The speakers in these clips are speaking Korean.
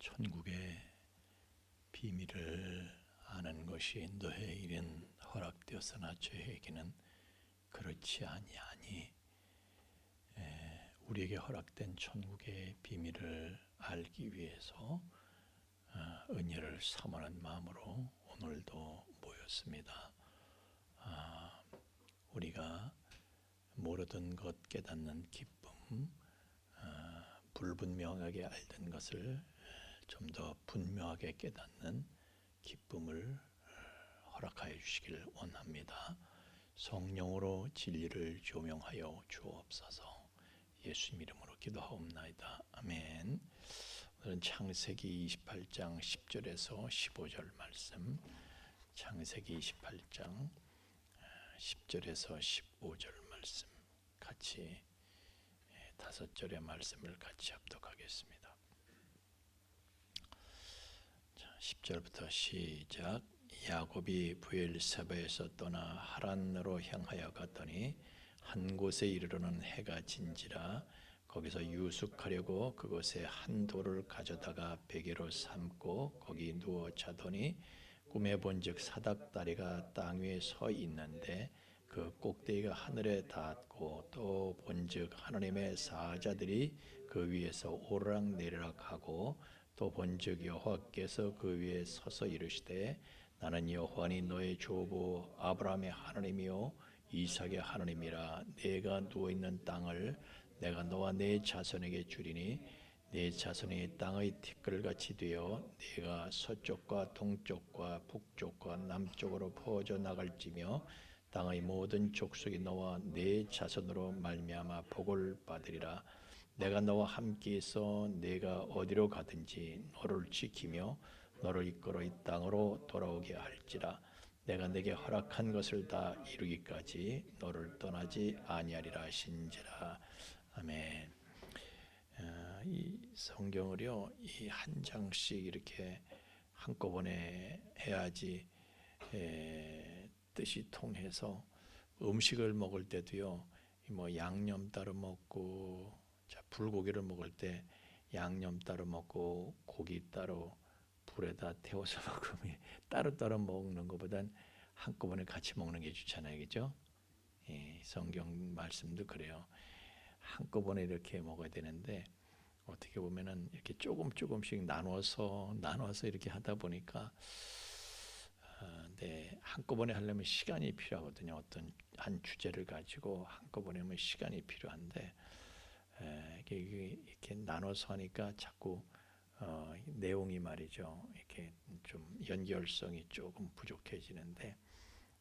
천국의 비밀을 아는 것이 너의 일은 허락되었으나 저에게는 그렇지 아니하니 우리에게 허락된 천국의 비밀을 알기 위해서 은혜를 사모하는 마음으로 오늘도 모였습니다. 우리가 모르던 것 깨닫는 기쁨, 불분명하게 알던 것을 좀 더 분명하게 깨닫는 기쁨을 허락하여 주시길 원합니다. 성령으로 진리를 조명하여 주옵소서. 예수 이름으로 기도하옵나이다. 아멘. 오늘은 창세기 28장 10절에서 15절 말씀, 창세기 28장 10절에서 15절 말씀 같이 5절의 말씀을 같이 합독하겠습니다. 10절부터 시작. 야곱이 브엘세바에서 떠나 하란으로 향하여 갔더니 한 곳에 이르러는 해가 진지라. 거기서 유숙하려고 그곳에 한 돌을 가져다가 베개로 삼고 거기 누워 자더니 꿈에 본즉 사닥다리가 땅 위에 서 있는데 그 꼭대기가 하늘에 닿았고 또 본즉 하나님의 사자들이 그 위에서 오르락내리락 하고 또 본즉 여호와께서 그 위에 서서 이르시되 나는 여호와니 너의 조부 아브라함의 하나님이요 이삭의 하나님이라. 내가 누워있는 땅을 내가 너와 네 자손에게 주리니 네 자손이 땅의 티끌같이 되어 네가 서쪽과 동쪽과 북쪽과 남쪽으로 퍼져 나갈지며 땅의 모든 족속이 너와 네 자손으로 말미암아 복을 받으리라. 내가 너와 함께 있어 네가 어디로 가든지 너를 지키며 너를 이끌어 이 땅으로 돌아오게 할지라. 내가 네게 허락한 것을 다 이루기까지 너를 떠나지 아니하리라 하신지라. 아멘. 이 성경을요, 이 한 장씩 이렇게 한꺼번에 해야지 뜻이 통해서 음식을 먹을 때도요, 뭐 양념 따로 먹고, 자 불고기를 먹을 때 양념 따로 먹고 고기 따로 불에다 태워서 먹으면 따로따로 먹는 것보단 한꺼번에 같이 먹는 게 좋잖아요, 그죠? 성경 말씀도 그래요. 한꺼번에 이렇게 먹어야 되는데 어떻게 보면은 이렇게 조금씩 나눠서 이렇게 하다 보니까 한꺼번에 하려면 시간이 필요하거든요. 어떤 한 주제를 가지고 한꺼번에 하면 시간이 필요한데 이렇게 나눠서 하니까 자꾸 내용이 말이죠. 이렇게 좀 연결성이 조금 부족해지는데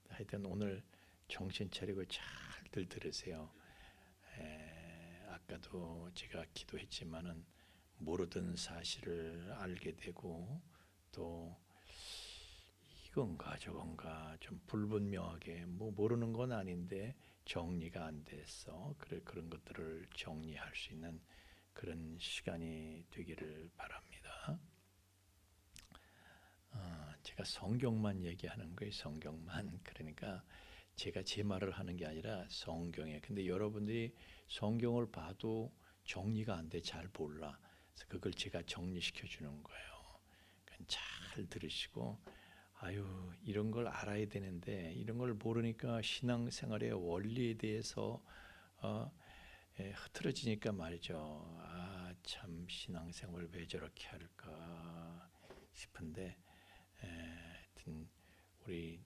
하여튼 오늘 정신 차리고 잘들 들으세요. 아까도 제가 기도했지만은 모르던 사실을 알게 되고 또 이건가 저건가 좀 불분명하게 뭐 모르는 건 아닌데 정리가 안 됐어. 그런 것들을 정리할 수 있는 그런 시간이 되기를 바랍니다. 제가 성경만 얘기하는 거예요. 성경만. 그러니까 제가 제 말을 하는 게 아니라 성경에. 근데 여러분들이 성경을 봐도 정리가 안 돼. 잘 몰라. 그래서 그걸 제가 정리시켜 주는 거예요. 그러니까 잘 들으시고 아유 이런 걸 알아야 되는데 이런 걸 모르니까 신앙생활의 원리에 대해서 흐트러지니까 말이죠. 참 신앙생활 왜 저렇게 할까 싶은데 하여튼 우리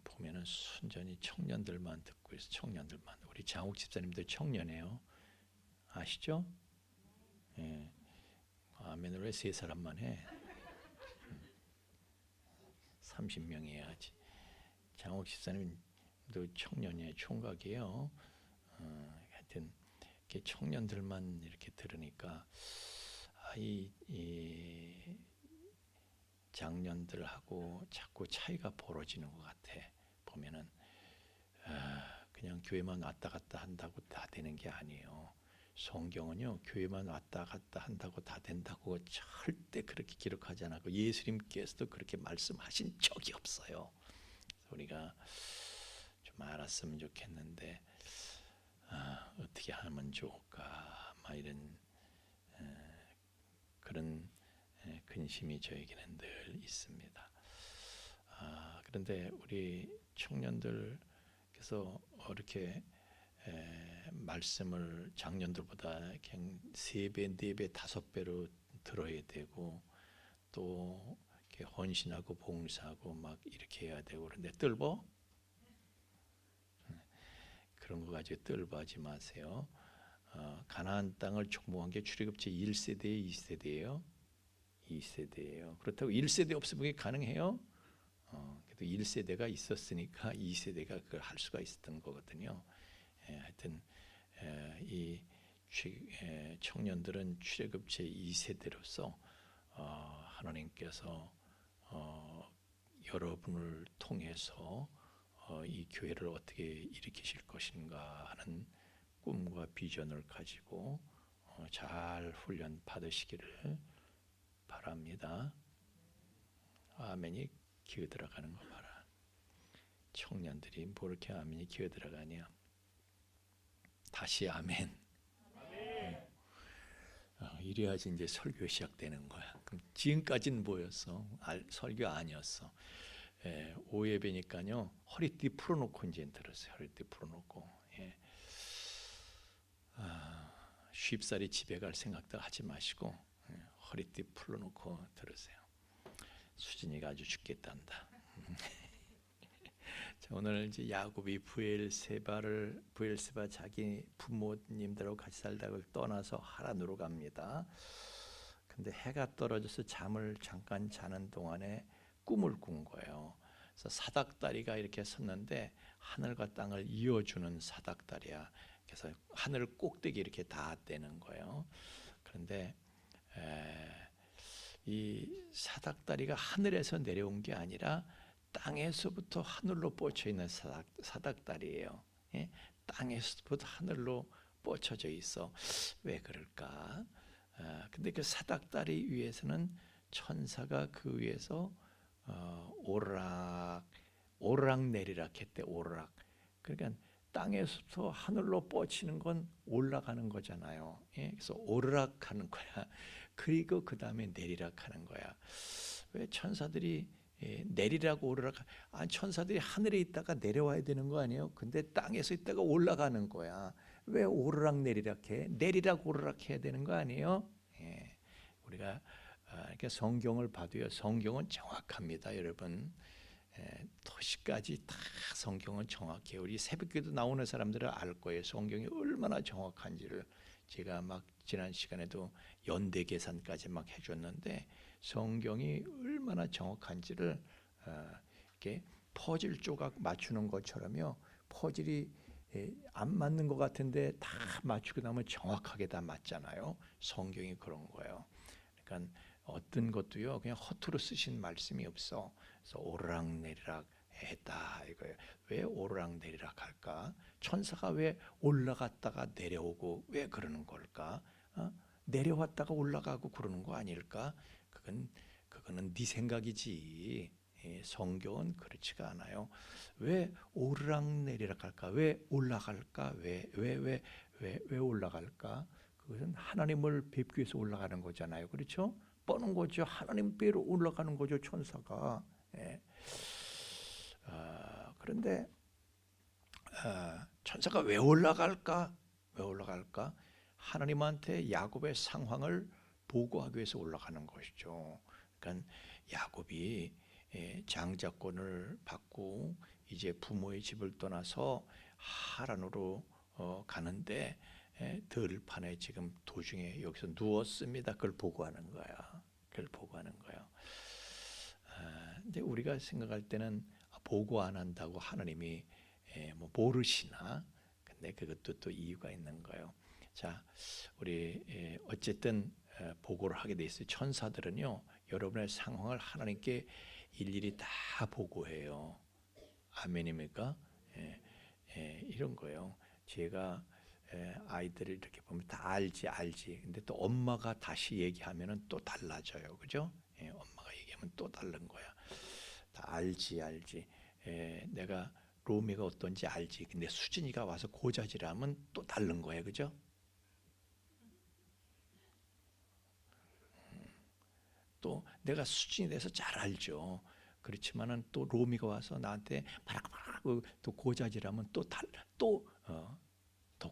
보면은 순전히 청년들만 듣고 있어. 청년들만. 우리 장욱 집사님도 청년이에요. 아시죠? 예. 아멘을 왜 세 사람만 해? 30명이 해야지. 장욱 집사님도 청년이에요. 총각이에요. 하여튼 이렇게 청년들만 이렇게 들으니까 이 장년들하고 자꾸 차이가 벌어지는 것 같아. 보면은 그냥 교회만 왔다 갔다 한다고 다 되는 게 아니에요. 성경은요 교회만 왔다 갔다 한다고 다 된다고 절대 그렇게 기록하지 않았고 예수님께서도 그렇게 말씀하신 적이 없어요. 우리가 좀 알았으면 좋겠는데 어떻게 하면 좋을까 막 이런 그런 근심이 저에게는 늘 있습니다. 그런데 우리 청년들께서 이렇게 말씀을 작년들보다 그냥 3배, 4배, 5배로 들어야 되고 또 이렇게 헌신하고 봉사하고 막 이렇게 해야 되고 그런데 뜰보? 그런 거 가지고 뜰보하지 마세요. 가나안 땅을 정복한 게 출애굽기 1세대에 2세대예요. 2세대예요. 그렇다고 1세대 없으면 그게 가능해요? 그래도 1세대가 있었으니까 2세대가 그걸 할 수가 있었던 거거든요. 하여튼 이 청년들은 출애굽기 2세대로서 하나님께서 여러분을 통해서 이 교회를 어떻게 일으키실 것인가 하는 꿈과 비전을 가지고 잘 훈련 받으시기를 바랍니다. 아멘이 기어 들어가는 거 봐라. 청년들이 뭐 이렇게 아멘이 기어 들어가냐. 다시 아멘. 이래야지 이제 설교 시작되는 거야. 그럼 지금까지는 뭐였어? 설교 아니었어. 오예배니까요. 허리띠 풀어놓고 이제 들었어요. 허리띠 풀어놓고. 쉽사리 집에 갈 생각도 하지 마시고 허리띠 풀어놓고 들으세요. 수진이가 아주 죽겠단다. 자, 오늘 이제 야곱이 부엘세바 자기 부모님들하고 같이 살다가 떠나서 하란으로 갑니다. 근데 해가 떨어져서 잠을 잠깐 자는 동안에 꿈을 꾼 거예요. 그래서 사닥다리가 이렇게 섰는데 하늘과 땅을 이어주는 사닥다리야. 그래서 하늘 꼭대기 이렇게 닿았다는 거예요. 그런데 이 사닥다리가 하늘에서 내려온 게 아니라 땅에서부터 하늘로 뻗쳐 있는 사닥다리예요. 땅에서부터 하늘로 뻗쳐져 있어. 왜 그럴까? 근데 그 사닥다리 위에서는 천사가 그 위에서 오르락 내리락 했대. 오르락. 그러니까 땅에서부터 하늘로 뻗치는 건 올라가는 거잖아요. 그래서 오르락하는 거야. 그리고 그 다음에 내리락하는 거야. 왜 천사들이 내리라고 오르락? 천사들이 하늘에 있다가 내려와야 되는 거 아니에요? 근데 땅에서 있다가 올라가는 거야. 왜 오르락 내리락 해? 내리락 오르락 해야 되는 거 아니에요? 우리가 이렇게 성경을 봐도요. 성경은 정확합니다, 여러분. 토시까지 다 성경은 정확해요. 우리 새벽기도 나오는 사람들은 알 거예요. 성경이 얼마나 정확한지를. 제가 막 지난 시간에도 연대 계산까지 막 해줬는데 성경이 얼마나 정확한지를 이렇게 퍼즐 조각 맞추는 것처럼요. 퍼즐이 안 맞는 것 같은데 다 맞추고 나면 정확하게 다 맞잖아요. 성경이 그런 거예요. 그러니까 어떤 것도요 그냥 허투루 쓰신 말씀이 없어. 그래서 오르락내리락 했다 이거예요. 왜 오르락내리락 할까? 천사가 왜 올라갔다가 내려오고 왜 그러는 걸까? 내려왔다가 올라가고 그러는 거 아닐까? 그거는 네 생각이지. 성경은 그렇지가 않아요. 왜 오르락내리락 할까? 왜 올라갈까? 왜 올라갈까? 그것은 하나님을 뵙기 위해서 올라가는 거잖아요. 그렇죠? 뻔한 거죠. 하나님 뵈러 올라가는 거죠. 천사가. 그런데 천사가 왜 올라갈까? 왜 올라갈까? 하나님한테 야곱의 상황을 보고하기 위해서 올라가는 것이죠. 그러니까 야곱이 장자권을 받고 이제 부모의 집을 떠나서 하란으로 가는데 들판에 지금 도중에 여기서 누웠습니다. 그걸 보고하는 거야. 그걸 보고하는 거예요. 근데 우리가 생각할 때는 보고 안 한다고 하나님이 뭐 모르시나? 근데 그것도 또 이유가 있는 거예요. 자, 우리 어쨌든 보고를 하게 돼 있어요. 천사들은요, 여러분의 상황을 하나님께 일일이 다 보고해요. 아멘입니까? 이런 거예요. 제가 아이들을 이렇게 보면 다 알지. 근데 또 엄마가 다시 얘기하면은 또 달라져요. 그죠? 엄마가 얘기하면 또 다른 거야. 다 알지. 내가 로미가 어떤지 알지. 근데 수진이가 와서 고자질하면 또 다른 거예요. 그죠? 또 내가 수준이 돼서 잘 알죠. 그렇지만은 또 로미가 와서 나한테 바라바라 또 고자질하면 더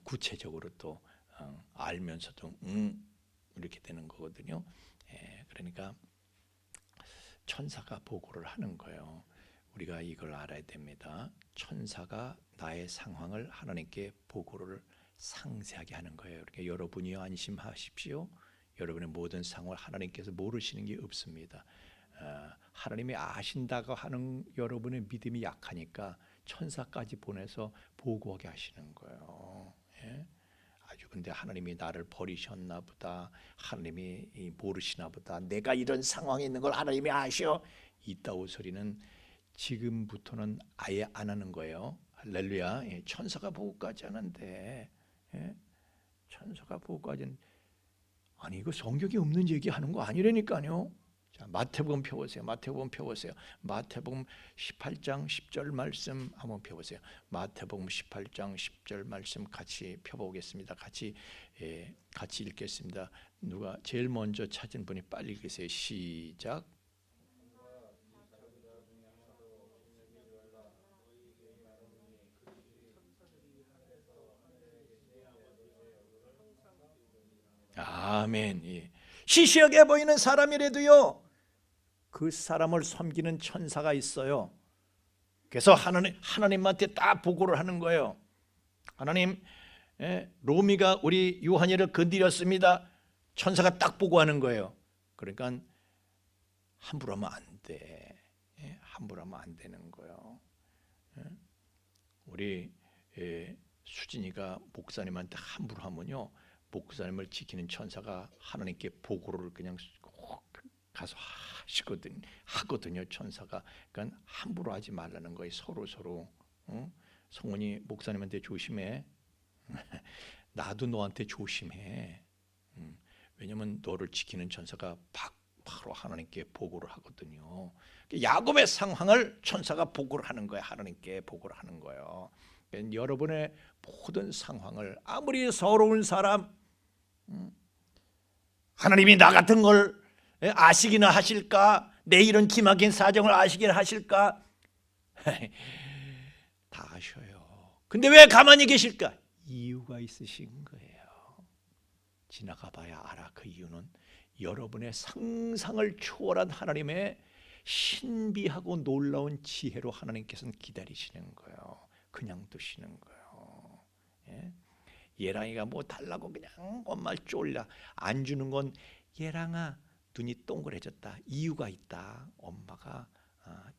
구체적으로 또 알면서도 이렇게 되는 거거든요. 그러니까 천사가 보고를 하는 거예요. 우리가 이걸 알아야 됩니다. 천사가 나의 상황을 하나님께 보고를 상세하게 하는 거예요. 그러니까 여러분이 안심하십시오. 여러분의 모든 상황을 하나님께서 모르시는 게 없습니다. 하나님이 아신다고 하는 여러분의 믿음이 약하니까 천사까지 보내서 보고하게 하시는 거예요. 아주 근데 하나님이 나를 버리셨나 보다, 하나님이 모르시나 보다, 내가 이런 상황에 있는 걸 하나님이 아셔, 이따오 소리는 지금부터는 아예 안 하는 거예요. 할렐루야. 천사가 보고까지 하는데, 천사가 보고까지는, 아니 이거 성경에 없는 얘기하는 거 아니라니까요. 자, 마태복음 펴보세요. 마태복음 펴보세요. 마태복음 18장 10절 말씀 한번 펴보세요. 마태복음 18장 10절 말씀 같이 펴보겠습니다. 같이 읽겠습니다. 누가 제일 먼저 찾은 분이 빨리 읽으세요. 시작. 아멘. 시시하게 보이는 사람이라도요, 그 사람을 섬기는 천사가 있어요. 그래서 하나님한테 딱 보고를 하는 거예요. 하나님, 로미가 우리 요한이를 건드렸습니다. 천사가 딱 보고하는 거예요. 그러니까 함부로 하면 안 돼. 함부로 하면 안 되는 거예요. 우리 수진이가 목사님한테 함부로 하면요, 목사님을 지키는 천사가 하나님께 보고를 그냥 가서 하거든요. 천사가. 그러니까 함부로 하지 말라는 거예요. 서로. 성훈이 목사님한테 조심해. 나도 너한테 조심해. 왜냐면 너를 지키는 천사가 바로 하나님께 보고를 하거든요. 야곱의 상황을 천사가 보고를 하는 거예요. 하나님께 보고를 하는 거예요. 여러분의 모든 상황을, 아무리 서러운 사람, 하나님이 나 같은 걸 아시기나 하실까? 내 이런 기막힌 사정을 아시기나 하실까? 다 아셔요. 근데 왜 가만히 계실까? 이유가 있으신 거예요. 지나가 봐야 알아. 그 이유는 여러분의 상상을 초월한 하나님의 신비하고 놀라운 지혜로 하나님께서는 기다리시는 거예요. 그냥 두시는 거예요. 예랑이가 뭐 달라고 그냥 엄마 쫄려 안 주는 건, 예랑아 눈이 동그래졌다, 이유가 있다. 엄마가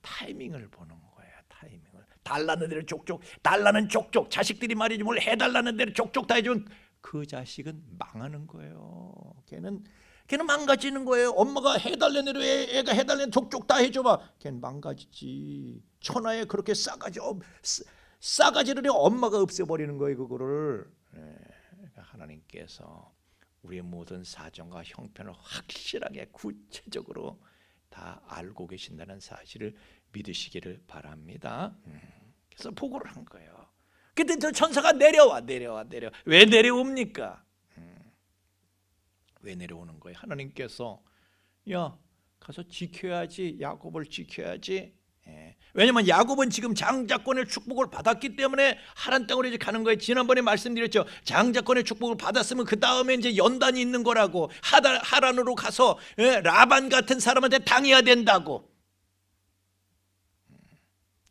타이밍을 보는 거예요. 타이밍을. 달라는 대로 족족, 달라는 족족, 자식들이 말이지 뭘 해달라는 대로 족족 다 해주면 그 자식은 망하는 거예요. 걔는 망가지는 거예요. 엄마가 해달라는 대로 애가 해달라는 족족 다 해줘봐, 걔는 망가지지. 천하에 그렇게 싸가지를 엄마가 없애버리는 거예요. 그거를. 하나님께서 우리의 모든 사정과 형편을 확실하게 구체적으로 다 알고 계신다는 사실을 믿으시기를 바랍니다. 그래서 보고를 한 거예요. 그때 저 천사가 내려와. 왜 내려옵니까? 왜 내려오는 거예요? 하나님께서 야, 가서 지켜야지. 야곱을 지켜야지. 왜냐면 야곱은 지금 장자권의 축복을 받았기 때문에 하란 땅으로 이제 가는 거예요. 지난번에 말씀드렸죠. 장자권의 축복을 받았으면 그 다음에 이제 연단이 있는 거라고. 하란으로 가서 라반 같은 사람한테 당해야 된다고.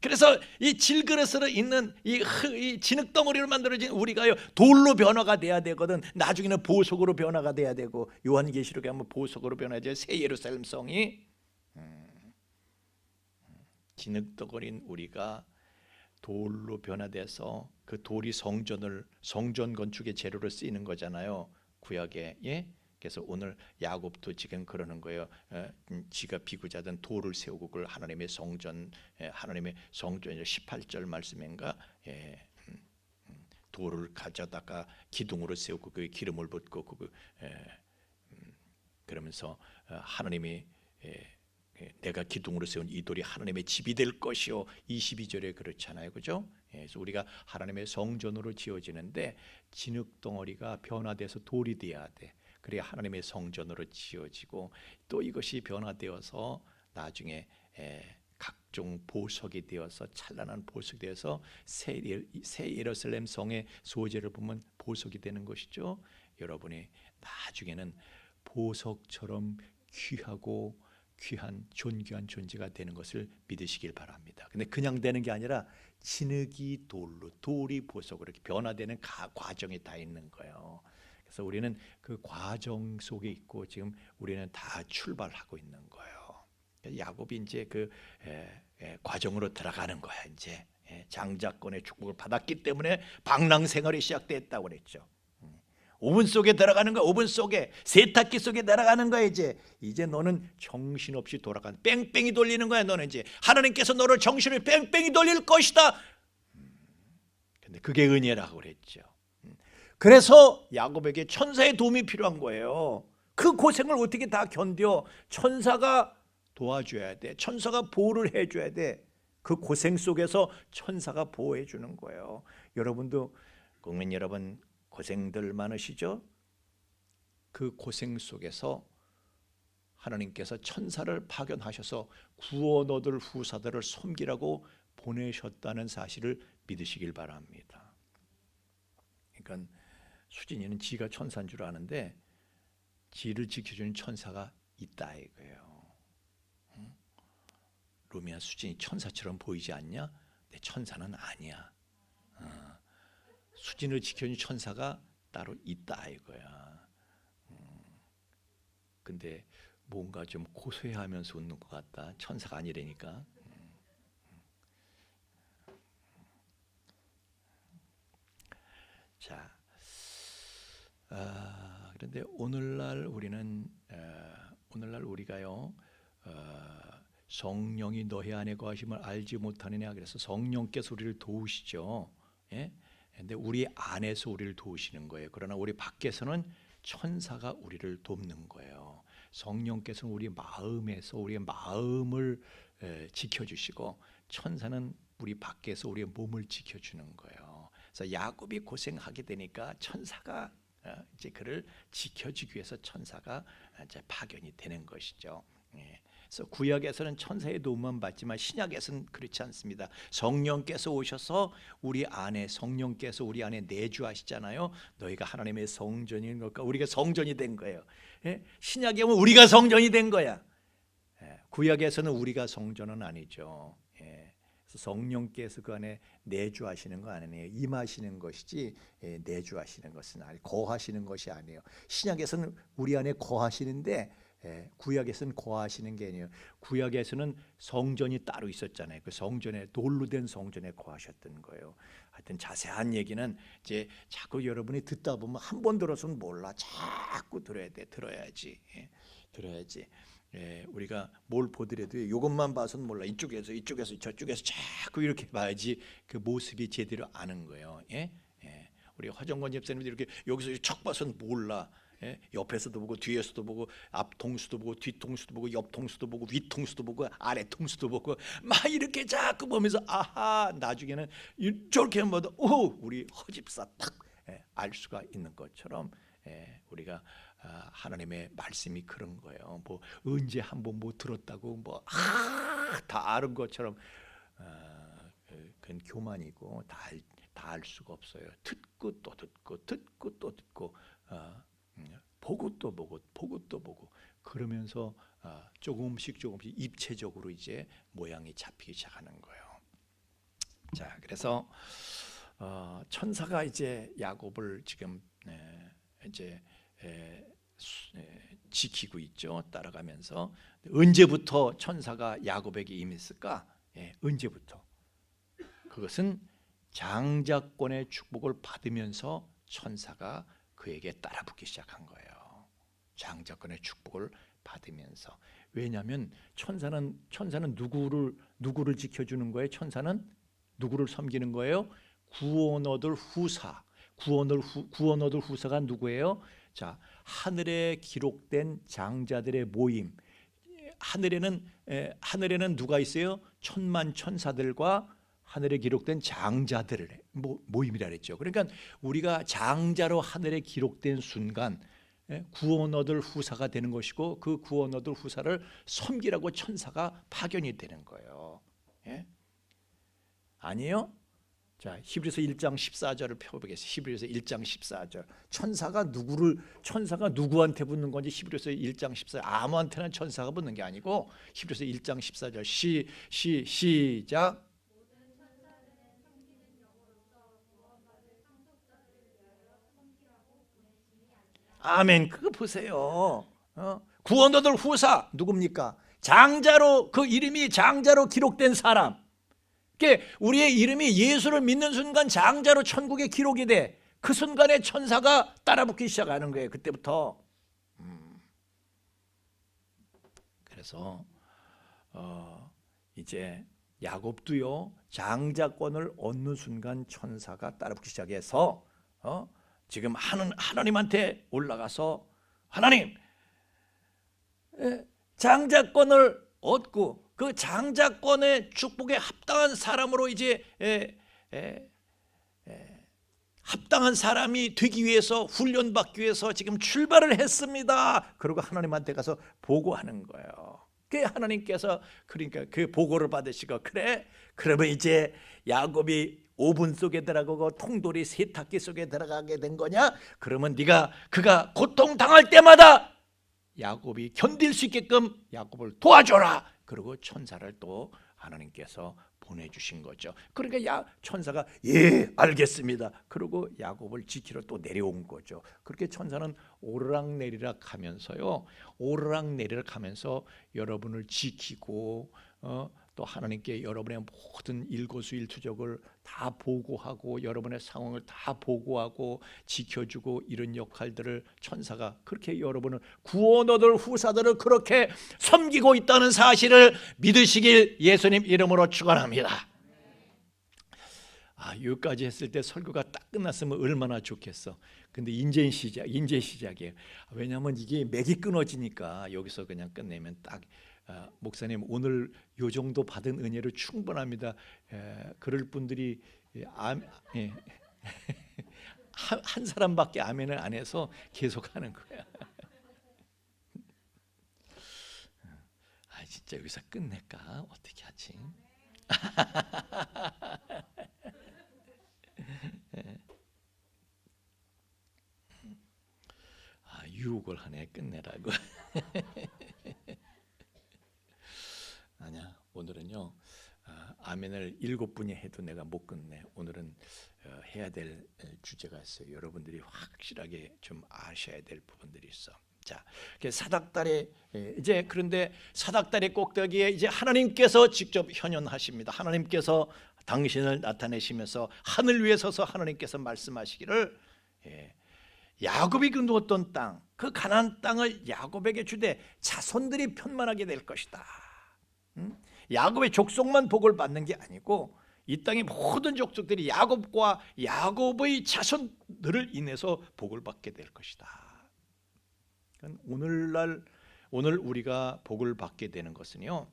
그래서 이 질그릇으로 있는 이 진흙덩어리로 만들어진 우리가요, 돌로 변화가 돼야 되거든. 나중에는 보석으로 변화가 돼야 되고, 요한계시록에 하면 보석으로 변화되죠. 새 예루살렘 성이. 진흙덩어리인 우리가 돌로 변화돼서 그 돌이 성전 건축의 재료로 쓰이는 거잖아요, 구약에. 그래서 오늘 야곱도 지금 그러는 거예요. 지가 비구자든 돌을 세우고 그걸 하나님의 성전 18절 말씀인가, 돌을 가져다가 기둥으로 세우고 그 기름을 붓고 그러면서 하나님이 내가 기둥으로 세운 이 돌이 하나님의 집이 될 것이요. 22절에 그렇잖아요, 그죠? 그래서 우리가 하나님의 성전으로 지어지는데 진흙덩어리가 변화돼서 돌이 돼야 돼. 그래야 하나님의 성전으로 지어지고 또 이것이 변화되어서 나중에 각종 보석이 되어서 찬란한 보석이 되어서 새 예루살렘 성의 소재를 보면 보석이 되는 것이죠. 여러분이 나중에는 보석처럼 귀하고 귀한 존귀한 존재가 되는 것을 믿으시길 바랍니다. 근데 그냥 되는 게 아니라 진흙이 돌로, 돌이 보석으로 이렇게 변화되는 과정이 다 있는 거예요. 그래서 우리는 그 과정 속에 있고 지금 우리는 다 출발하고 있는 거예요. 야곱이 이제 그 과정으로 들어가는 거야. 이제 장자권의 축복을 받았기 때문에 방랑 생활이 시작됐다고 그랬죠. 오븐 속에 들어가는 거야. 오븐 속에, 세탁기 속에 들어가는 거야. 이제 너는 정신없이 돌아간, 뺑뺑이 돌리는 거야. 너는 이제 하나님께서 너를 정신을 뺑뺑이 돌릴 것이다. 근데 그게 은혜라고 그랬죠. 그래서 야곱에게 천사의 도움이 필요한 거예요. 그 고생을 어떻게 다 견뎌? 천사가 도와줘야 돼. 천사가 보호를 해줘야 돼. 그 고생 속에서 천사가 보호해 주는 거예요. 여러분도, 국민 여러분, 고생들 많으시죠? 그 고생 속에서 하나님께서 천사를 파견하셔서 구원 얻을 후사들을 섬기라고 보내셨다는 사실을 믿으시길 바랍니다. 그러니까 수진이는 지가 천사인 줄 아는데 지를 지켜주는 천사가 있다 이거예요. 루미야, 수진이 천사처럼 보이지 않냐? 근데 천사는 아니야. 수진을 지켜주는 천사가 따로 있다 이거야. 근데 뭔가 좀 고소해하면서 웃는 것 같다. 천사가 아니라니까. 자, 그런데 오늘날 우리가요, 성령이 너희 안에 거하심을 알지 못하느냐. 그래서 성령께서 우리를 도우시죠. 예? 근데 우리 안에서 우리를 도우시는 거예요. 그러나 우리 밖에서는 천사가 우리를 돕는 거예요. 성령께서는 우리 마음에서 우리의 마음을 지켜주시고 천사는 우리 밖에서 우리의 몸을 지켜주는 거예요. 그래서 야곱이 고생하게 되니까 천사가 이제 그를 지켜주기 위해서 천사가 이제 파견이 되는 것이죠. 그래서 구약에서는 천사의 도움만 받지만 신약에서는 그렇지 않습니다. 성령께서 오셔서 우리 안에, 성령께서 우리 안에 내주하시잖아요. 너희가 하나님의 성전인 것과 우리가 성전이 된 거예요. 신약에 오면 우리가 성전이 된 거야. 구약에서는 우리가 성전은 아니죠. 그래서 성령께서 그 안에 내주하시는 거 아니에요. 임하시는 것이지 내주하시는 것은 아니에요. 거하시는 것이 아니에요. 신약에서는 우리 안에 거하시는데 구약에서는 거하시는 게 아니에요. 구약에서는 성전이 따로 있었잖아요. 그 성전에, 돌로 된 성전에 거하셨던 거예요. 하여튼 자세한 얘기는 이제 자꾸 여러분이 듣다 보면 한 번 들어서는 몰라. 자꾸 들어야 돼. 들어야지. 우리가 뭘 보더라도 이것만 봐서는 몰라. 이쪽에서 저쪽에서 자꾸 이렇게 봐야지 그 모습이 제대로 아는 거예요. 우리 화정권 집사님들 이렇게 여기서 척 봐서는 몰라. 옆에서도 보고 뒤에서도 보고 앞 통수도 보고 뒤 통수도 보고 옆 통수도 보고 위 통수도 보고 아래 통수도 보고 막 이렇게 자꾸 보면서 아하, 나중에는 저렇게 보면 우리 허집사 딱 알 수가 있는 것처럼 우리가 하나님의 말씀이 그런 거예요. 뭐 언제 한번 못 들었다고 뭐 다 아는 것처럼 그건 교만이고 다 알 수가 없어요. 듣고 또 듣고 듣고 또 듣고 보고 또 보고 그러면서 조금씩 입체적으로 이제 모양이 잡히기 시작하는 거예요. 자, 그래서 천사가 이제 야곱을 지금 이제 지키고 있죠. 따라가면서 언제부터 천사가 야곱에게 임했을까? 언제부터? 그것은 장자권의 축복을 받으면서 천사가 그에게 따라붙기 시작한 거예요. 장자권의 축복을 받으면서. 왜냐하면 천사는 누구를 지켜주는 거예요? 천사는 누구를 섬기는 거예요? 구원 얻을 후사. 구원 얻을 후사가 누구예요? 자, 하늘에 기록된 장자들의 모임. 하늘에는 누가 있어요? 천만 천사들과 하늘에 기록된 장자들의 모임이라 그랬죠. 그러니까 우리가 장자로 하늘에 기록된 순간 구원 얻을 후사가 되는 것이고 그 구원 얻을 후사를 섬기라고 천사가 파견이 되는 거예요. 아니에요? 자, 히브리서 1장 14절을 펴보겠습니다. 히브리서 1장 14절. 천사가 누구한테 붙는 건지 히브리서 1장 14절. 아무한테나 천사가 붙는 게 아니고 히브리서 1장 14절 시작. 아멘. 그거 보세요. 구원 얻을 후사 누굽니까? 장자로, 그 이름이 장자로 기록된 사람. 우리의 이름이 예수를 믿는 순간 장자로 천국에 기록이 돼. 그 순간에 천사가 따라붙기 시작하는 거예요. 그때부터. 그래서 이제 야곱도요, 장자권을 얻는 순간 천사가 따라붙기 시작해서 지금 하나님한테 올라가서 하나님, 장자권을 얻고 그 장자권의 축복에 합당한 사람으로 이제 합당한 사람이 되기 위해서 훈련받기 위해서 지금 출발을 했습니다. 그리고 하나님한테 가서 보고하는 거예요. 그 하나님께서 그러니까 그 보고를 받으시고 그래? 그러면 이제 야곱이 오븐 속에 들어가고 통돌이 세탁기 속에 들어가게 된 거냐? 그러면 그가 고통당할 때마다 야곱이 견딜 수 있게끔 야곱을 도와줘라. 그리고 천사를 또 하나님께서 보내주신 거죠. 그러니까 천사가 예 알겠습니다. 그리고 야곱을 지키러 또 내려온 거죠. 그렇게 천사는 오르락내리락 하면서요, 오르락내리락 하면서 여러분을 지키고 또 하나님께 여러분의 모든 일거수일투족을 다 보고하고 여러분의 상황을 다 보고하고 지켜주고 이런 역할들을 천사가 그렇게 여러분을 구원 얻을 후사들을 그렇게 섬기고 있다는 사실을 믿으시길 예수님 이름으로 축원합니다. 여기까지 했을 때 설교가 딱 끝났으면 얼마나 좋겠어. 근데 이제 시작이에요. 왜냐하면 이게 맥이 끊어지니까 여기서 그냥 끝내면 딱 목사님 오늘 요 정도 받은 은혜로 충분합니다. 그럴 분들이 한 사람밖에 아멘을 안 해서 계속하는 거야. 진짜 여기서 끝낼까? 어떻게 하지? 유혹을 하네 끝내라고. 아니야, 오늘은요 아멘을 7분이 해도 내가 못 끝내. 오늘은 해야 될 주제가 있어요. 여러분들이 확실하게 좀 아셔야 될 부분들이 있어. 자, 사닥다리 이제 그런데 사닥다리 꼭대기에 이제 하나님께서 직접 현현하십니다. 하나님께서 당신을 나타내시면서 하늘 위에 서서 하나님께서 말씀하시기를 야곱이 그 누웠던 땅, 그 가나안 땅을 야곱에게 주되 자손들이 편만하게 될 것이다. 야곱의 족속만 복을 받는 게 아니고 이 땅의 모든 족속들이 야곱과 야곱의 자손들을 인해서 복을 받게 될 것이다. 오늘 우리가 복을 받게 되는 것은요,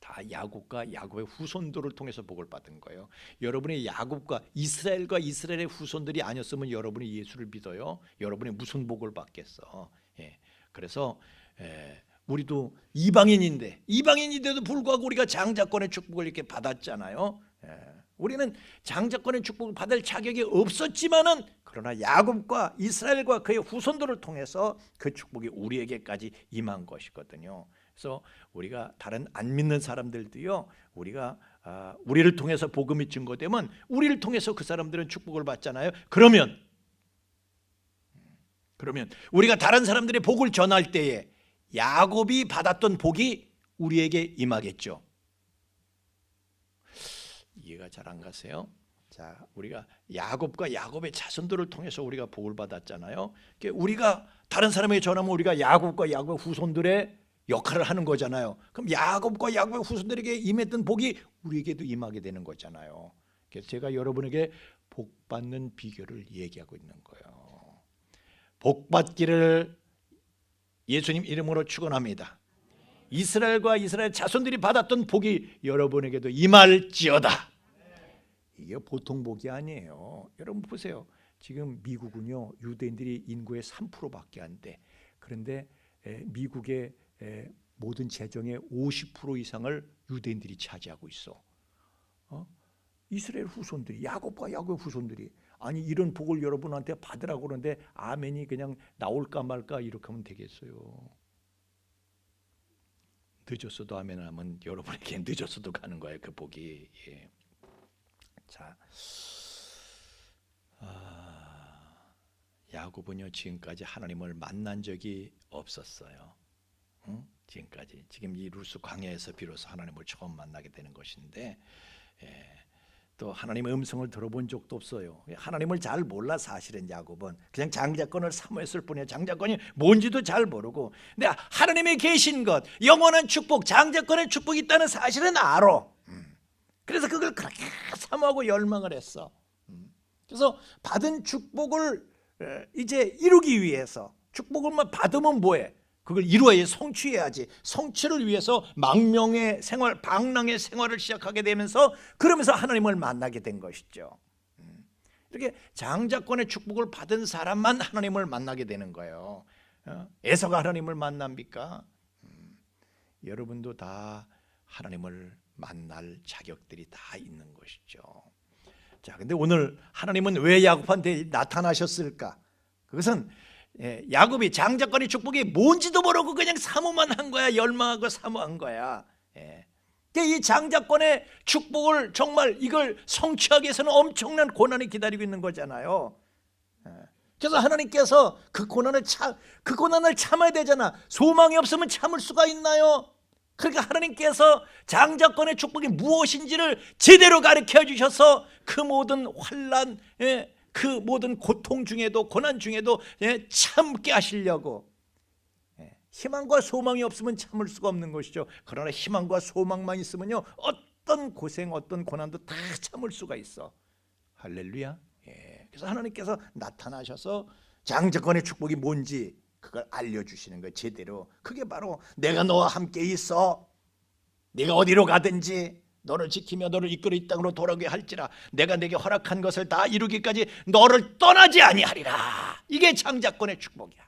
다 야곱과 야곱의 후손들을 통해서 복을 받은 거예요. 여러분이 야곱과 이스라엘의 후손들이 아니었으면 여러분이 예수를 믿어요. 여러분이 무슨 복을 받겠어? 그래서 우리도 이방인인데도 불구하고 우리가 장자권의 축복을 이렇게 받았잖아요. 우리는 장자권의 축복을 받을 자격이 없었지만은 그러나 야곱과 이스라엘과 그의 후손들을 통해서 그 축복이 우리에게까지 임한 것이거든요. 그래서 우리가 다른 안 믿는 사람들도요, 우리를 통해서 복음이 증거되면 우리를 통해서 그 사람들은 축복을 받잖아요. 그러면 우리가 다른 사람들의 복을 전할 때에 야곱이 받았던 복이 우리에게 임하겠죠. 이해가 잘 안 가세요? 자, 우리가 야곱과 야곱의 자손들을 통해서 우리가 복을 받았잖아요. 우리가 다른 사람에게 전하면 우리가 야곱과 야곱의 후손들의 역할을 하는 거잖아요. 그럼 야곱과 야곱의 후손들에게 임했던 복이 우리에게도 임하게 되는 거잖아요. 그래서 제가 여러분에게 복 받는 비결을 얘기하고 있는 거예요. 복 받기를 예수님 이름으로 축원합니다. 이스라엘과 이스라엘 자손들이 받았던 복이 여러분에게도 임할지어다. 이게 보통 복이 아니에요. 여러분 보세요. 지금 미국은요 유대인들이 인구의 3%밖에 안 돼. 그런데 미국의 모든 재정의 50% 이상을 유대인들이 차지하고 있어. 이스라엘 후손들이, 야곱과 야곱 후손들이, 아니 이런 복을 여러분한테 받으라고 그러는데 아멘이 그냥 나올까 말까 이렇게 하면 되겠어요. 늦었어도 아멘 하면 여러분에게 늦었어도 가는 거예요, 그 복이. 예. 자, 야곱은요 지금까지 하나님을 만난 적이 없었어요. 지금까지. 지금 이 루스 광야에서 비로소 하나님을 처음 만나게 되는 것인데, 또 하나님의 음성을 들어본 적도 없어요. 하나님을 잘 몰라. 사실은 야곱은 그냥 장자권을 사모했을 뿐이에요. 장자권이 뭔지도 잘 모르고. 근데 하나님이 계신 것, 영원한 축복, 장자권의 축복이 있다는 사실은 알아. 그래서 그걸 그렇게 사모하고 열망을 했어. 그래서 받은 축복을 이제 이루기 위해서, 축복을만 받으면 뭐해? 그걸 이루어야 성취해야지. 성취를 위해서 망명의 생활, 방랑의 생활을 시작하게 되면서, 그러면서 하나님을 만나게 된 것이죠. 이렇게 장자권의 축복을 받은 사람만 하나님을 만나게 되는 거예요. 에서가 하나님을 만납니까? 여러분도 다 하나님을 만날 자격들이 다 있는 것이죠. 자, 근데 오늘 하나님은 왜 야곱한테 나타나셨을까? 그것은 야곱이 장자권의 축복이 뭔지도 모르고 그냥 사모만 한 거야. 열망하고 사모한 거야. 이 장자권의 축복을 정말 이걸 성취하기 위해서는 엄청난 고난이 기다리고 있는 거잖아요. 그래서 하나님께서 그 고난을 참아야 되잖아. 소망이 없으면 참을 수가 있나요? 그러니까 하나님께서 장자권의 축복이 무엇인지를 제대로 가르쳐 주셔서 그 모든 환난, 그 모든 고통 중에도, 고난 중에도 참게 하시려고. 희망과 소망이 없으면 참을 수가 없는 것이죠. 그러나 희망과 소망만 있으면요, 어떤 고생, 어떤 고난도 다 참을 수가 있어. 할렐루야. 그래서 하나님께서 나타나셔서 장자권의 축복이 뭔지 그걸 알려주시는 거예요, 제대로. 그게 바로 내가 너와 함께 있어. 네가 어디로 가든지 너를 지키며 너를 이끌어 이 땅으로 돌아오게 할지라 내가 내게 허락한 것을 다 이루기까지 너를 떠나지 아니하리라. 이게 장자권의 축복이야.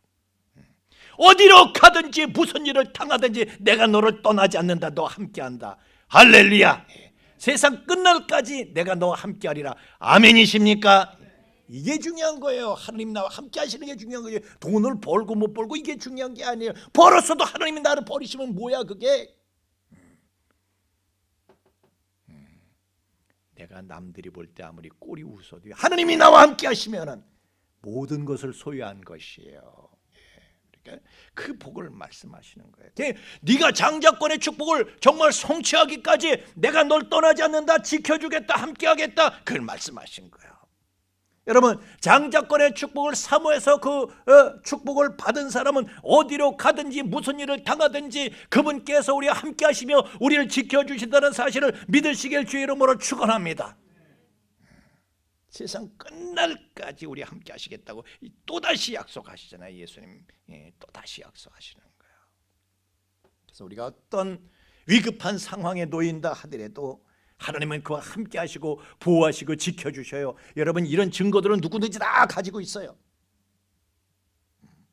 어디로 가든지 무슨 일을 당하든지 내가 너를 떠나지 않는다. 너와 함께한다. 할렐루야. 세상 끝날까지 내가 너와 함께하리라. 아멘이십니까? 이게 중요한 거예요. 하나님 나와 함께 하시는 게 중요한 거예요. 돈을 벌고 못 벌고 이게 중요한 게 아니에요. 벌었어도 하나님이 나를 버리시면 뭐야 그게. 내가 남들이 볼 때 아무리 꼴이 웃어도 하나님이 나와 함께 하시면 모든 것을 소유한 것이에요. 그러니까 그 복을 말씀하시는 거예요. 네가 장자권의 축복을 정말 성취하기까지 내가 널 떠나지 않는다, 지켜주겠다, 함께하겠다, 그걸 말씀하신 거예요. 여러분, 장자권의 축복을 사모해서 그 축복을 받은 사람은 어디로 가든지 무슨 일을 당하든지 그분께서 우리와 함께 하시며 우리를 지켜주신다는 사실을 믿으시길 주의 이름으로 축원합니다. 세상 끝날까지 우리 함께 하시겠다고 또다시 약속하시잖아요. 예수님 또다시 약속하시는 거예요. 그래서 우리가 어떤 위급한 상황에 놓인다 하더라도 하나님은 그와 함께 하시고 보호하시고 지켜주셔요. 여러분, 이런 증거들은 누구든지 다 가지고 있어요.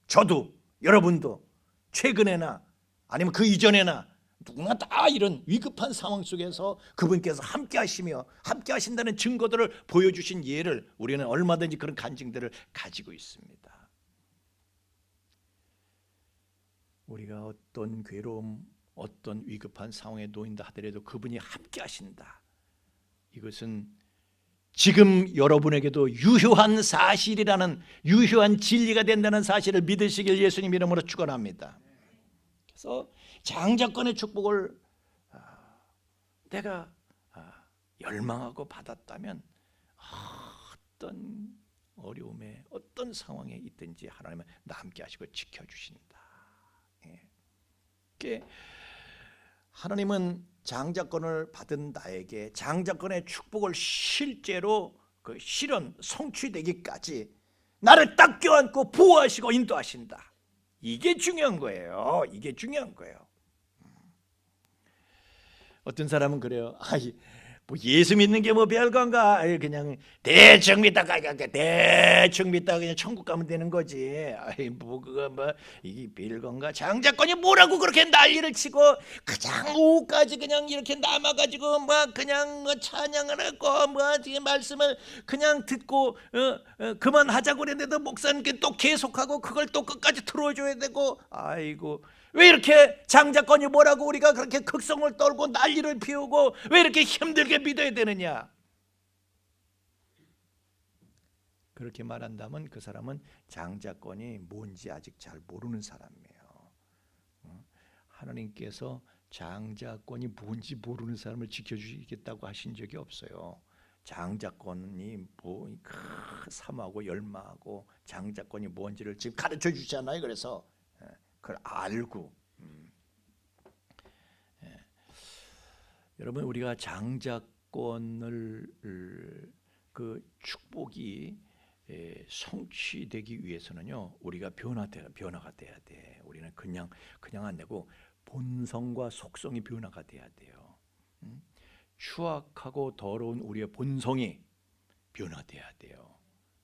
저도, 여러분도 최근에나 아니면 그 이전에나 누구나 다 이런 위급한 상황 속에서 그분께서 함께 하시며 함께 하신다는 증거들을 보여주신 예를 우리는 얼마든지 그런 간증들을 가지고 있습니다. 우리가 어떤 괴로움, 어떤 위급한 상황에 놓인다 하더라도 그분이 함께 하신다. 이것은 지금 여러분에게도 유효한 사실이라는, 유효한 진리가 된다는 사실을 믿으시길 예수님 이름으로 축원합니다. 그래서 장자권의 축복을 내가 열망하고 받았다면 어떤 어려움에 어떤 상황에 있든지 하나님은 나 함께 하시고 지켜주신다. 하나님은 장자권을 받은 나에게 장자권의 축복을 실제로 그 실현, 성취되기까지 나를 딱 껴안고 보호하시고 인도하신다. 이게 중요한 거예요. 이게 중요한 거예요. 어떤 사람은 그래요. 뭐 예수 믿는 게 뭐 별건가? 아이, 그냥 대충 믿다가 대충 믿다가 그냥 천국 가면 되는 거지. 아이 뭐 그거 뭐 이게 별건가? 장자권이 뭐라고 그렇게 난리를 치고 그냥 오후까지 그냥 이렇게 남아가지고 뭐 그냥 뭐 찬양을 하고 뭐 지금 말씀을 그냥 듣고 그만하자고 그랬는데도 목사님 또 계속하고 그걸 또 끝까지 들어줘야 되고 아이고. 왜 이렇게 장자권이 뭐라고 우리가 그렇게 극성을 떨고 난리를 피우고 왜 이렇게 힘들게 믿어야 되느냐? 그렇게 말한다면 그 사람은 장자권이 뭔지 아직 잘 모르는 사람이에요. 하나님께서 장자권이 뭔지 모르는 사람을 지켜주시겠다고 하신 적이 없어요. 장자권이 뭐 삼하고 열마하고 장자권이 뭔지를 지금 가르쳐 주잖아요. 그래서 그걸 알고 여러분 우리가 장자권을 그 축복이 성취되기 위해서는요 우리가 변화가 돼야 돼. 우리는 그냥 안 되고 본성과 속성이 변화가 돼야 돼요. 추악하고 더러운 우리의 본성이 변화돼야 돼요.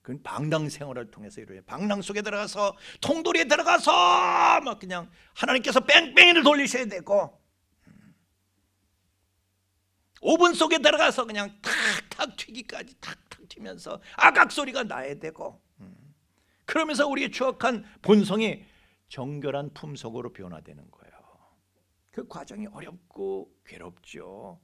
그건 방랑 생활을 통해서 이루어져요. 방랑 속에 들어가서 통돌이에 들어가서 막 그냥 하나님께서 뺑뺑이를 돌리셔야 되고 오븐 속에 들어가서 그냥 탁탁 튀기까지 탁탁 튀면서 아각소리가 나야 되고 그러면서 우리의 추악한 본성이 정결한 품속으로 변화되는 거예요. 그 과정이 어렵고 괴롭죠.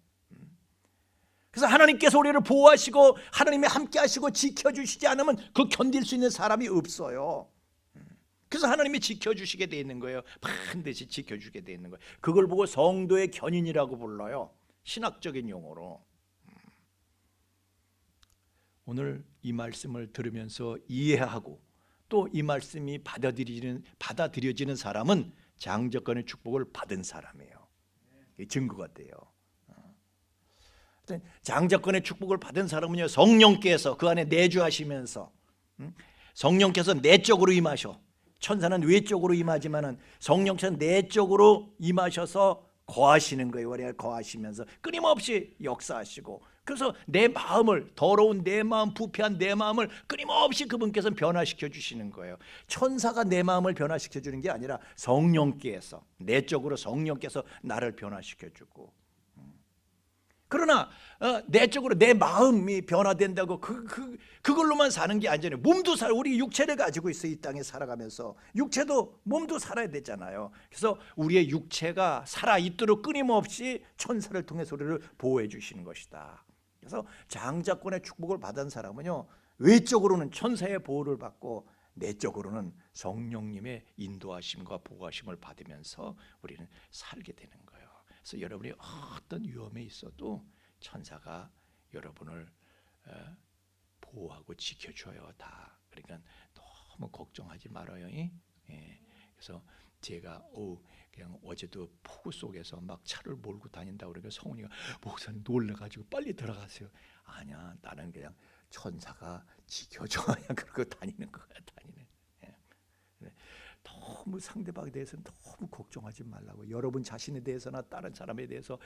그래서 하나님께서 우리를 보호하시고 하나님이 함께 하시고 지켜주시지 않으면 그 견딜 수 있는 사람이 없어요. 그래서 하나님이 지켜주시게 돼 있는 거예요. 반드시 지켜주게 돼 있는 거예요. 그걸 보고 성도의 견인이라고 불러요. 신학적인 용어로. 오늘 이 말씀을 들으면서 이해하고 또 이 말씀이 받아들여지는 사람은 장자권의 축복을 받은 사람이에요. 이 증거가 돼요. 장자권의 축복을 받은 사람은요 성령께서 그 안에 내주하시면서 성령께서 내적으로 임하셔. 천사는 외적으로 임하지만은 성령께서 내적으로 임하셔서 거하시는 거예요. 우리가 거하시면서 끊임없이 역사하시고 그래서 내 마음을 더러운 내 마음 부패한 내 마음을 끊임없이 그분께서 변화시켜 주시는 거예요. 천사가 내 마음을 변화시켜 주는 게 아니라 성령께서 내적으로 성령께서 나를 변화시켜 주고 그러나 내적으로 내 마음이 변화된다고 그걸로만 사는 게 아니잖아요. 몸도 우리 육체를 가지고 있어. 이 땅에 살아가면서 육체도 몸도 살아야 되잖아요. 그래서 우리의 육체가 살아있도록 끊임없이 천사를 통해서 우리를 보호해 주시는 것이다. 그래서 장자권의 축복을 받은 사람은요 외적으로는 천사의 보호를 받고 내적으로는 성령님의 인도하심과 보호하심을 받으면서 우리는 살게 되는 거예요. 그래서 여러분이 어떤 위험에 있어도 천사가 여러분을 보호하고 지켜줘요. 다. 그러니까 너무 걱정하지 말아요. 그래서 제가 그냥 어제도 폭우 속에서 막 차를 몰고 다닌다 그러니까 성훈이가 목사님 놀래가지고 빨리 들어가세요. 아니야, 나는 그냥 천사가 지켜줘. 그러고 다니는 거야, 다니는. 너무 상대방에 대해서는 너무 걱정하지 말라고. 여러분 자신에 대해서나 다른 사람에 대해서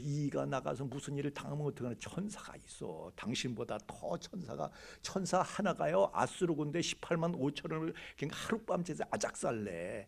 이가 나가서 무슨 일을 당하면 어떡하나. 천사가 있어. 당신보다 더 천사 하나가요 아수르 군대 18만 5천을 그냥 하룻밤새서 아작살래.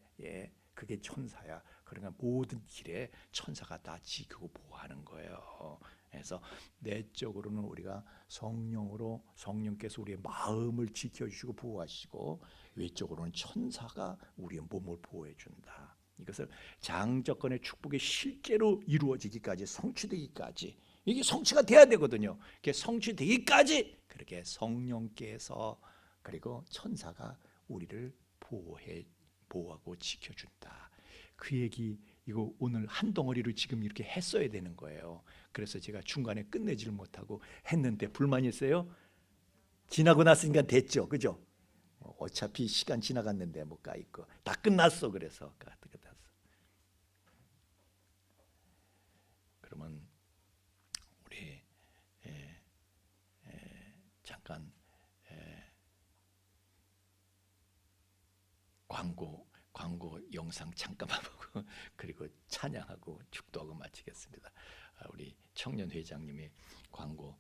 그게 천사야. 그러니까 모든 길에 천사가 다 지키고 보호하는 거예요. 그래서 내적으로는 우리가 성령으로 성령께서 우리의 마음을 지켜주시고 보호하시고 외적으로는 천사가 우리의 몸을 보호해 준다. 이것을 장자권의 축복이 실제로 이루어지기까지 성취되기까지 이게 성취가 돼야 되거든요. 이게 성취되기까지 그렇게 성령께서 그리고 천사가 우리를 보호하고 지켜준다. 그 얘기 이거 오늘 한 덩어리로 지금 이렇게 했어야 되는 거예요. 그래서 제가 중간에 끝내지를 못하고 했는데 불만이 있어요? 지나고 났으니까 됐죠, 그죠? 어차피 시간 지나갔는데 뭐 까있고 다 끝났어. 그래서 끝났어. 그러면 우리 잠깐 광고 영상 잠깐만 보고 그리고 찬양하고 축도하고 마치겠습니다. 우리 청년 회장님이 광고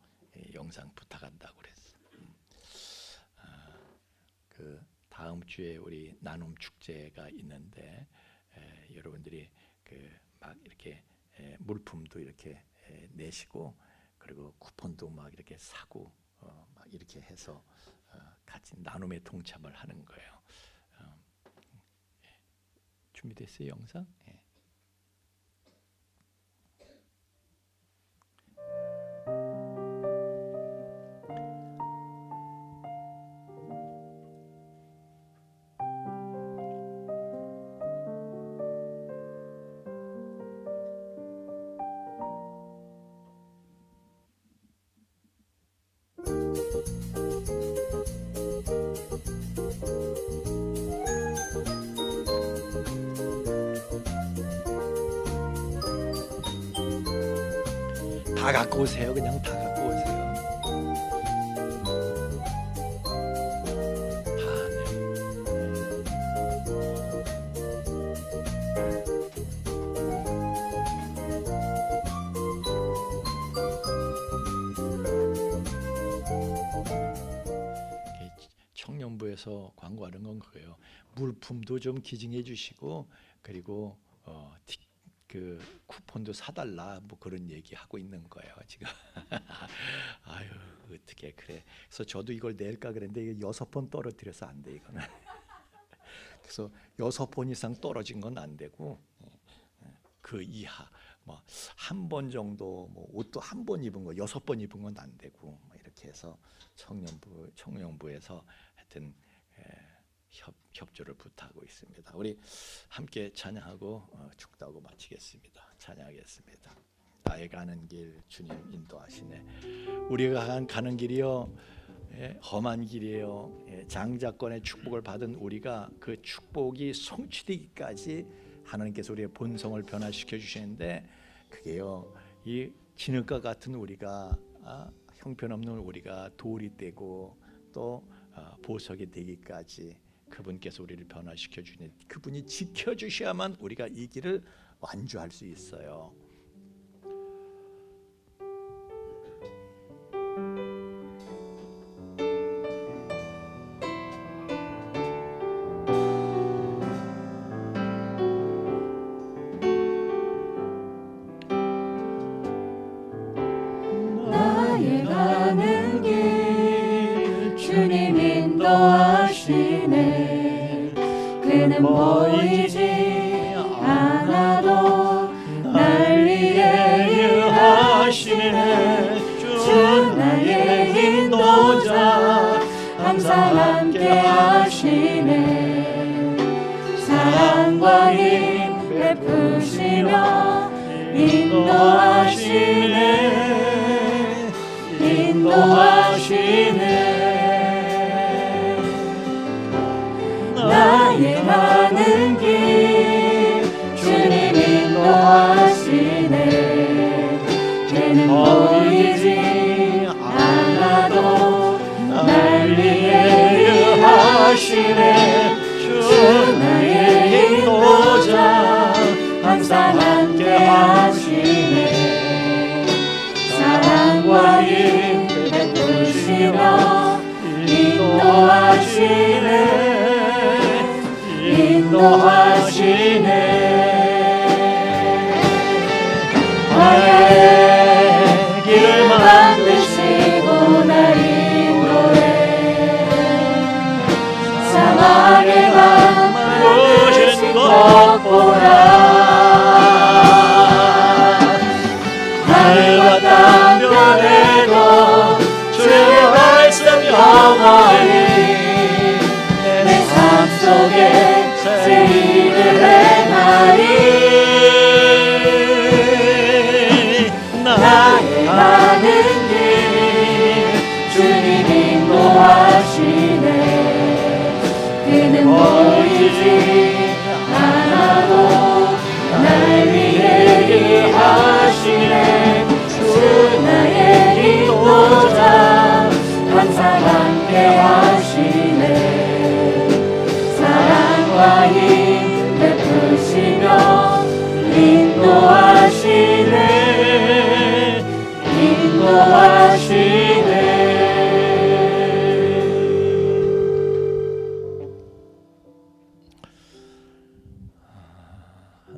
영상 부탁한다고 그랬어. 그 다음 주에 우리 나눔 축제가 있는데 여러분들이 그 막 이렇게 물품도 이렇게 내시고 그리고 쿠폰도 막 이렇게 사고 막 이렇게 해서 같이 나눔에 동참을 하는 거예요. 준비됐어요 영상? 다 갖고 오세요. 그냥 다 갖고 오세요. 다 청년부에서 광고하는 건 그거예요. 물품도 좀 기증해 주시고 그리고 그 쿠폰도 사달라 뭐 그런 얘기 하고 있는 거예요 지금. 아유 어떻게 그래. 그래서 저도 이걸 낼까 그랬는데 이게 6번 떨어뜨려서 안 돼 이거는. 그래서 6번 이상 떨어진 건 안 되고 그 이하 뭐 한 번 정도 뭐 옷도 한 번 입은 거 6번 입은 건 안 되고 뭐 이렇게 해서 청년부에서 하여튼 협조를 부탁하고 있습니다. 우리 함께 찬양하고 축도하고 마치겠습니다. 찬양하겠습니다. 나의 가는 길 주님 인도하시네. 우리가 가는 길이요 험한 길이에요. 장자권의 축복을 받은 우리가 그 축복이 성취되기까지 하나님께서 우리의 본성을 변화시켜 주시는데 그게요 이 진흙과 같은 우리가 형편없는 우리가 돌이 되고 또 보석이 되기까지 그분께서 우리를 변화시켜 주니 그분이 지켜 주셔야만 우리가 이 길을 완주할 수 있어요. 나의 가는 길 주님 인도하시네. 그는 보이지 않아도 날 위해 일하시네. 주 나의 인도자 항상 함께 하시네. 사랑과 힘 베푸시며 인도하시네. 인도하시네. 나의 가는 길 주님 인도하시네. 내는 보이지 않아도 날 위해 일하시네. 주 나의 인도자 항상 함께 하시네. 사랑과 힘 베푸시며 인도하시네. 인도하시네. 나의 길 만드시고 날 인도해. 사막의 밤 만드신 것 보라. 하늘과 땅 변해도 주의 말씀 영원히 내 삶 속에 새 일을 행하리. 나의 가는 길 주님 인도하시네. 그는 보이지 않아도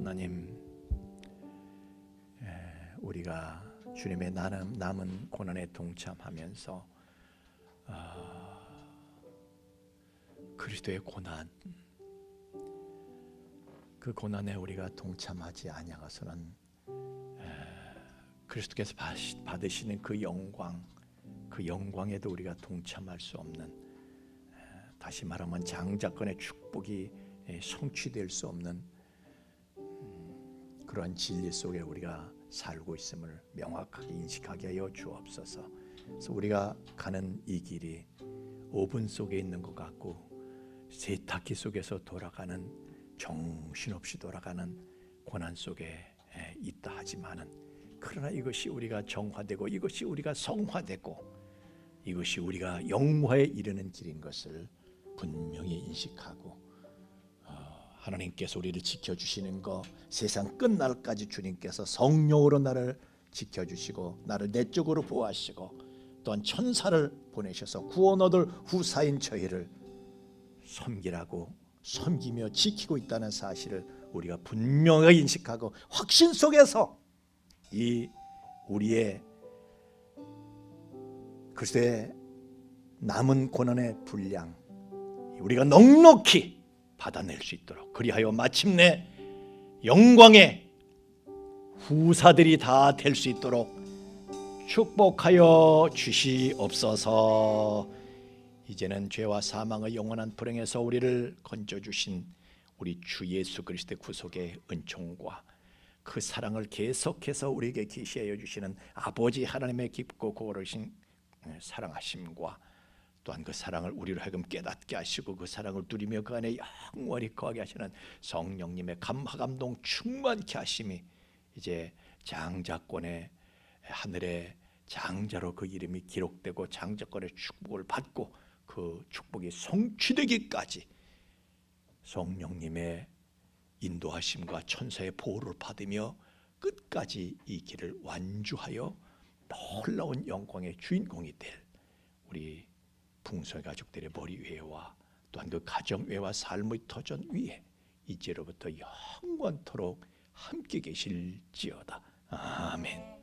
하나님, 우리가 주님의 남은 고난에 동참하면서 그리스도의 고난, 그 고난에 우리가 동참하지 아니하고서는 그리스도께서 받으시는 그 영광에도 우리가 동참할 수 없는, 다시 말하면 장자권의 축복이 성취될 수 없는 그러한 진리 속에 우리가 살고 있음을 명확하게 인식하게 하여 주옵소서. 그래서 우리가 가는 이 길이 오븐 속에 있는 것 같고 세탁기 속에서 돌아가는, 정신없이 돌아가는 고난 속에 있다 하지만은, 그러나 이것이 우리가 정화되고 이것이 우리가 성화되고 이것이 우리가 영화에 이르는 길인 것을 분명히 인식하고, 하나님께서 우리를 지켜주시는 것, 세상 끝날까지 주님께서 성령으로 나를 지켜주시고 나를 내적으로 보호하시고 또한 천사를 보내셔서 구원 얻을 후사인 저희를 섬기며 지키고 있다는 사실을 우리가 분명하게 인식하고 확신 속에서 이 우리의 그리스도의 남은 고난의 분량 우리가 넉넉히 받아낼 수 있도록, 그리하여 마침내 영광의 후사들이 다 될 수 있도록 축복하여 주시옵소서. 이제는 죄와 사망의 영원한 불행에서 우리를 건져주신 우리 주 예수 그리스도의 구속의 은총과 그 사랑을 계속해서 우리에게 계시하여 주시는 아버지 하나님의 깊고 고르신 사랑하심과 또한 그 사랑을 우리로 하여금 깨닫게 하시고 그 사랑을 누리며 그 안에 영원히 거하게 하시는 성령님의 감화감동 충만케 하심이 이제 장자권의 하늘의 장자로 그 이름이 기록되고 장자권의 축복을 받고 그 축복이 성취되기까지 성령님의 인도하심과 천사의 보호를 받으며 끝까지 이 길을 완주하여 놀라운 영광의 주인공이 될 우리 풍성의 가족들의 머리 위에와 또한 그 가정 위와 삶의 터전 위에 이제로부터 영원토록 함께 계실지어다. 아멘.